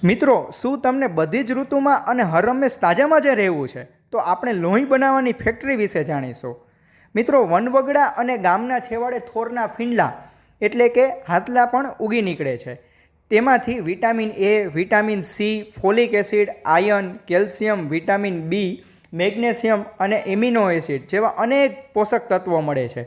મિત્રો, શું તમને બધી જ ઋતુમાં અને હરહંમેશ તાજામાં જ રહેવું છે? તો આપણે લોહી બનાવવાની ફેક્ટરી વિશે જાણીશું. મિત્રો, વનવગડા અને ગામના છેવાડે થોરના ફીંડલા એટલે કે હાથલા પણ ઉગી નીકળે છે. તેમાંથી vitamin A, vitamin C, folic acid, iron, calcium, vitamin B, magnesium અને એમિનો એસિડ જેવા અનેક પોષક તત્વો મળે છે.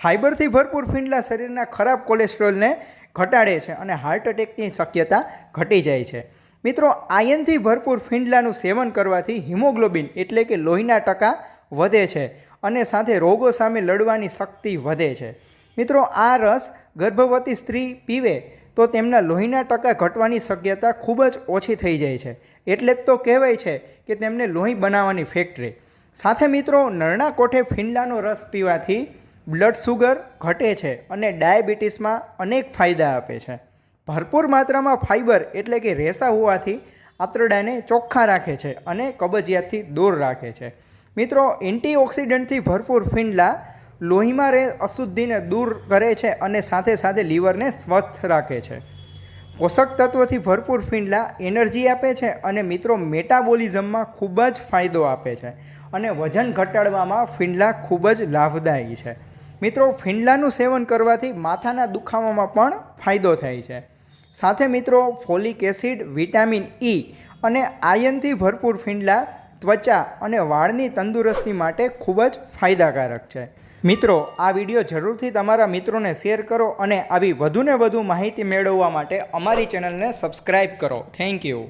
ફાઇબરથી ભરપૂર ફીંડલા શરીરના ખરાબ કોલેસ્ટ્રોલને ઘટાડે છે અને હાર્ટ એટેકની શક્યતા ઘટી જાય છે. મિત્રો, આયર્નથી ભરપૂર ફીંડલાનું સેવન કરવાથી હિમોગ્લોબિન એટલે કે લોહીના ટકા વધે છે અને સાથે રોગો સામે લડવાની શક્તિ વધે છે. મિત્રો, આ રસ ગર્ભવતી સ્ત્રી પીવે તો તેમના લોહીના ટકા ઘટવાની શક્યતા ખૂબ જ ઓછી થઈ જાય છે. એટલે જ તો કહેવાય છે કે તેમને લોહી બનાવવાની ફેક્ટરી. સાથે મિત્રો, નરણા કોઠે ફીંડલાનો રસ પીવાથી બ્લડ સુગર ઘટે છે અને ડાયાબિટીસમાં અનેક ફાયદા આપે છે. ભરપૂર માત્રામાં ફાઇબર એટલે કે રેસા હોવાથી આંતરડાને ચોખ્ખા રાખે છે અને કબજિયાતથી દૂર રાખે છે. મિત્રો, એન્ટીઓક્સિડન્ટથી ભરપૂર ફીંડલા લોહીમાં રહે અશુદ્ધિને દૂર કરે છે અને સાથે સાથે લીવરને સ્વસ્થ રાખે છે. પોષક તત્વોથી ભરપૂર ફીંડલા એનર્જી આપે છે અને મિત્રો મેટાબોલિઝમમાં ખૂબ જ ફાયદો આપે છે અને વજન ઘટાડવામાં ફીંડલા ખૂબ જ લાભદાયી છે. મિત્રો, ફીંડલાનું સેવન કરવાથી માથાના દુખાવામાં પણ ફાયદો થાય છે. સાથે મિત્રો, ફોલિક એસિડ, વિટામિન ઇ અને આયર્નથી ભરપૂર ફીંડલા ત્વચા અને વાળની તંદુરસ્તી માટે ખૂબ જ ફાયદાકારક છે. મિત્રો, આ વિડીયો જરૂરથી તમારા મિત્રોને શેર કરો અને આવી વધુને વધુ માહિતી મેળવવા માટે અમારી ચેનલને સબસ્ક્રાઈબ કરો. Thank you.